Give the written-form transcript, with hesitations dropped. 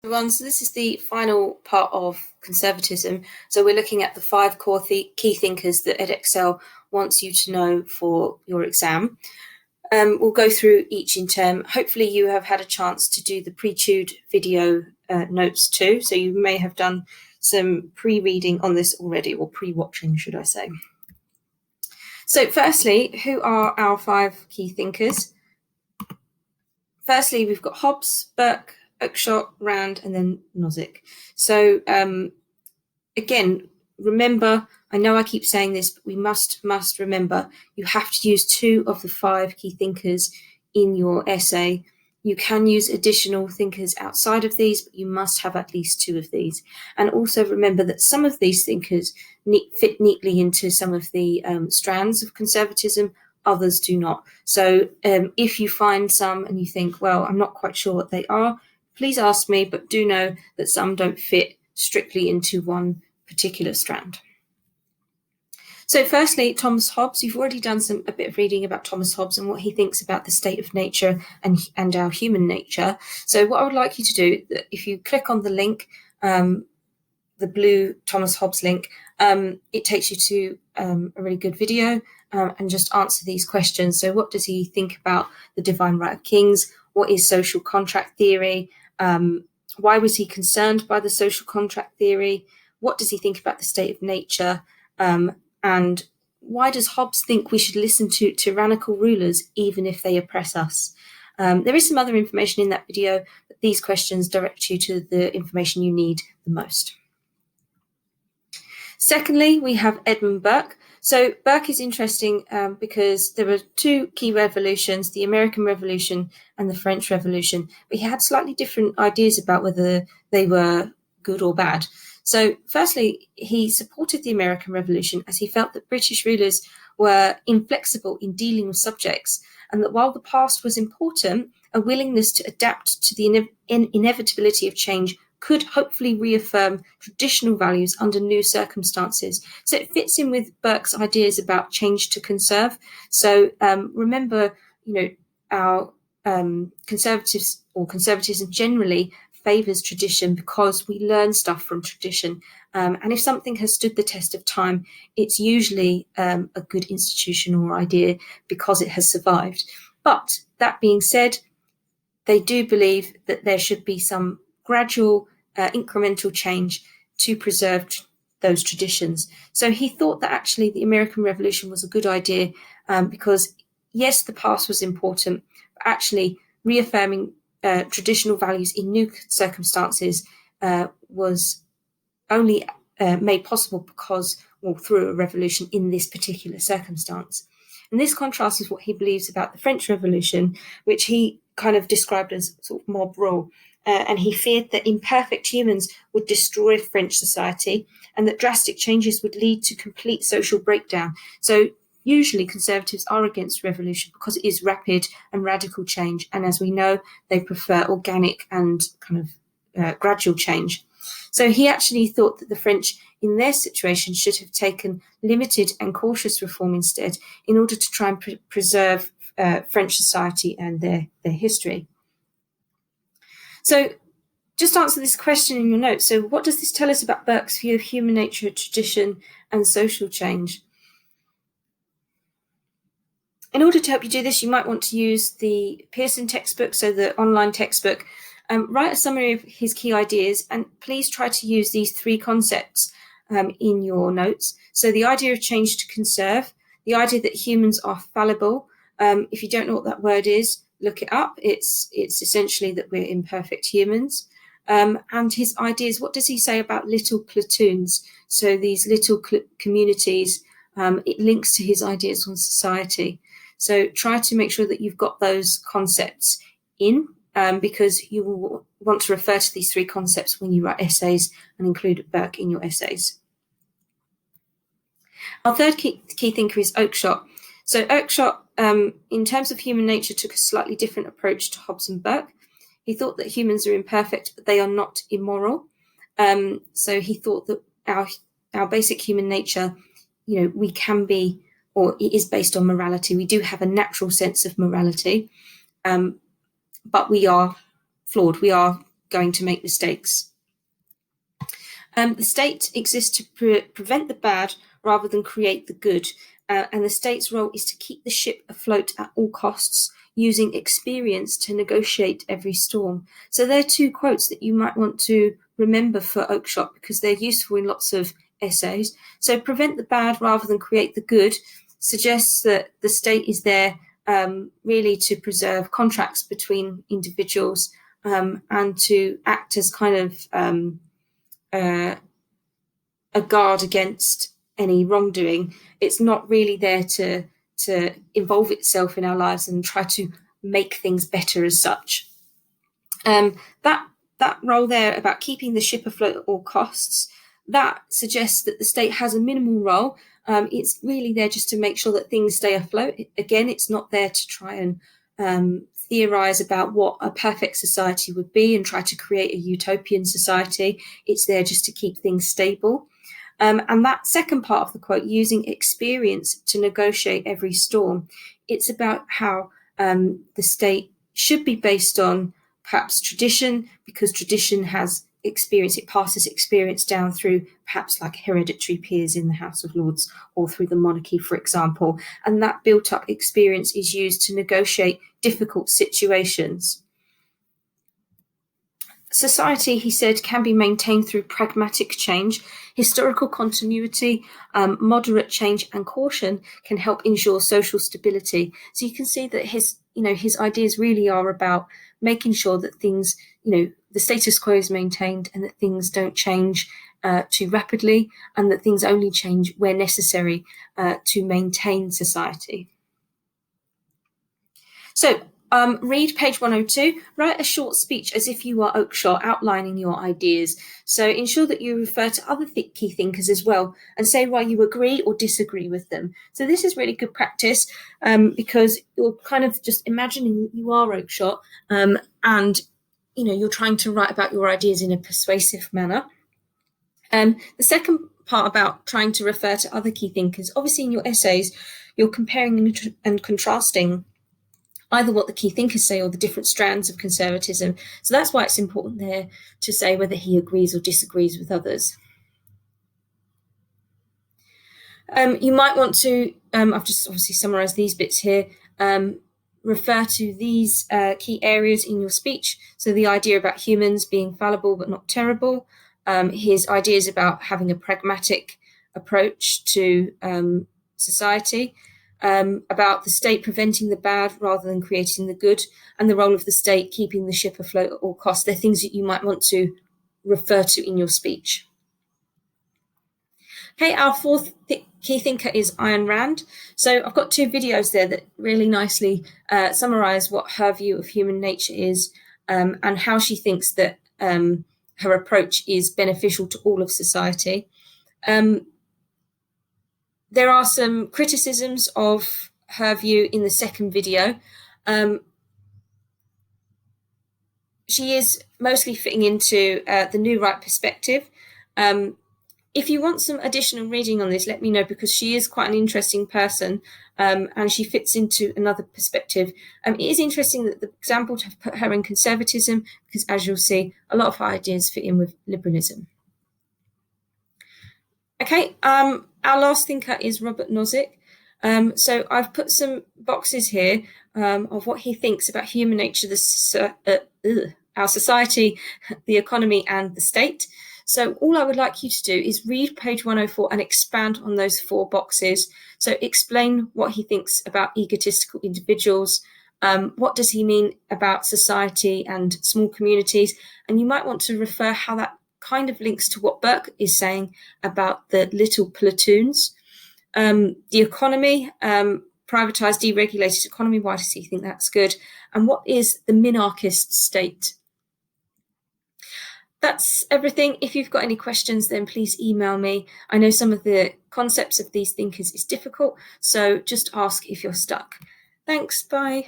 Everyone, so this is the final part of conservatism. So we're looking at the 5 core key thinkers that Edexcel wants you to know for your exam. We'll go through each in turn. Hopefully you have had a chance to do the pre-tuned video notes too. So you may have done some pre-reading on this already, or pre-watching, should I say. So firstly, who are our 5 key thinkers? Firstly, we've got Hobbes, Burke, Oakeshott, Rand, and then Nozick. So again, remember, I know I keep saying this, but we must remember you have to use 2 of the 5 key thinkers in your essay. You can use additional thinkers outside of these, but you must have at least 2 of these. And also remember that some of these thinkers fit neatly into some of the strands of conservatism, others do not. So if you find some and you think, well, I'm not quite sure what they are, please ask me, but do know that some don't fit strictly into one particular strand. So firstly, Thomas Hobbes. You've already done a bit of reading about Thomas Hobbes and what he thinks about the state of nature and our human nature. So what I would like you to do, if you click on the link, the blue Thomas Hobbes link, it takes you to a really good video and just answer these questions. So what does he think about the divine right of kings? What is social contract theory? Why was he concerned by the social contract theory? What does he think about the state of nature? And why does Hobbes think we should listen to tyrannical rulers even if they oppress us? There is some other information in that video, but these questions direct you to the information you need the most. Secondly, we have Edmund Burke. So Burke is interesting because there were 2 key revolutions, the American Revolution and the French Revolution, but he had slightly different ideas about whether they were good or bad. So firstly, he supported the American Revolution as he felt that British rulers were inflexible in dealing with subjects, and that while the past was important, a willingness to adapt to the inevitability of change could hopefully reaffirm traditional values under new circumstances. So it fits in with Burke's ideas about change to conserve. So remember, our conservatives or conservatism generally favours tradition because we learn stuff from tradition. And if something has stood the test of time, it's usually a good institution or idea because it has survived. But that being said, they do believe that there should be some gradual incremental change to preserve those traditions. So he thought that actually the American Revolution was a good idea because, yes, the past was important, but actually reaffirming traditional values in new circumstances was only made possible because, well, through a revolution in this particular circumstance. And this contrasts with what he believes about the French Revolution, which he kind of described as sort of mob rule. And he feared that imperfect humans would destroy French society and that drastic changes would lead to complete social breakdown. So usually conservatives are against revolution because it is rapid and radical change. And as we know, they prefer organic and kind of gradual change. So he actually thought that the French in their situation should have taken limited and cautious reform instead in order to try and preserve French society and their history. So just answer this question in your notes. So what does this tell us about Burke's view of human nature, tradition, and social change? In order to help you do this, you might want to use the Pearson textbook, so the online textbook. Write a summary of his key ideas, and please try to use these 3 concepts in your notes. So the idea of change to conserve, the idea that humans are fallible. If you don't know what that word is, look it up. It's essentially that we're imperfect humans. And his ideas, what does he say about little platoons? So these little communities, it links to his ideas on society. So try to make sure that you've got those concepts in because you will want to refer to these 3 concepts when you write essays and include Burke in your essays. Our third key thinker is Oakeshott. So Oakeshott, in terms of human nature, took a slightly different approach to Hobbes and Burke. He thought that humans are imperfect, but they are not immoral. So he thought that our basic human nature, we can be, or it is based on morality. We do have a natural sense of morality, but we are flawed. We are going to make mistakes. The state exists to prevent the bad rather than create the good. And the state's role is to keep the ship afloat at all costs, using experience to negotiate every storm. So there are two quotes that you might want to remember for Oakeshott, because they're useful in lots of essays. So prevent the bad rather than create the good suggests that the state is there really to preserve contracts between individuals and to act as kind of a guard against any wrongdoing. It's not really there to involve itself in our lives and try to make things better as such. That role there about keeping the ship afloat at all costs, that suggests that the state has a minimal role. It's really there just to make sure that things stay afloat. Again, it's not there to try and theorize about what a perfect society would be and try to create a utopian society. It's there just to keep things stable. And that second part of the quote, using experience to negotiate every storm, it's about how the state should be based on perhaps tradition, because tradition has experience, it passes experience down through perhaps like hereditary peers in the House of Lords or through the monarchy, for example. And that built up experience is used to negotiate difficult situations. Society, he said, can be maintained through pragmatic change. Historical continuity, moderate change and caution can help ensure social stability. So you can see that his ideas really are about making sure that things, the status quo is maintained and that things don't change too rapidly, and that things only change where necessary to maintain society. So read page 102, write a short speech as if you are Oakeshott, outlining your ideas. So ensure that you refer to other key thinkers as well and say why you agree or disagree with them. So this is really good practice because you're kind of just imagining that you are Oakeshott and you're trying to write about your ideas in a persuasive manner. The second part about trying to refer to other key thinkers, obviously in your essays, you're comparing and contrasting either what the key thinkers say or the different strands of conservatism. So that's why it's important there to say whether he agrees or disagrees with others. You might want to, I've just obviously summarised these bits here, refer to these key areas in your speech. So the idea about humans being fallible but not terrible, his ideas about having a pragmatic approach to society, about the state preventing the bad rather than creating the good, and the role of the state keeping the ship afloat at all costs. They're things that you might want to refer to in your speech. Okay, our fourth key thinker is Ayn Rand. So I've got two videos there that really nicely summarise what her view of human nature is and how she thinks that her approach is beneficial to all of society. There are some criticisms of her view in the second video. She is mostly fitting into the New Right perspective. If you want some additional reading on this, let me know, because she is quite an interesting person and she fits into another perspective. It is interesting that the example to have put her in conservatism, because as you'll see, a lot of her ideas fit in with liberalism. Okay, our last thinker is Robert Nozick. So I've put some boxes here of what he thinks about human nature, our society, the economy, and the state. So all I would like you to do is read page 104 and expand on those 4 boxes. So explain what he thinks about egotistical individuals. What does he mean about society and small communities? And you might want to refer how that kind of links to what Burke is saying about the little platoons. The economy, privatised, deregulated economy, why does he think that's good? And what is the minarchist state? That's everything. If you've got any questions, then please email me. I know some of the concepts of these thinkers is difficult, so just ask if you're stuck. Thanks, bye.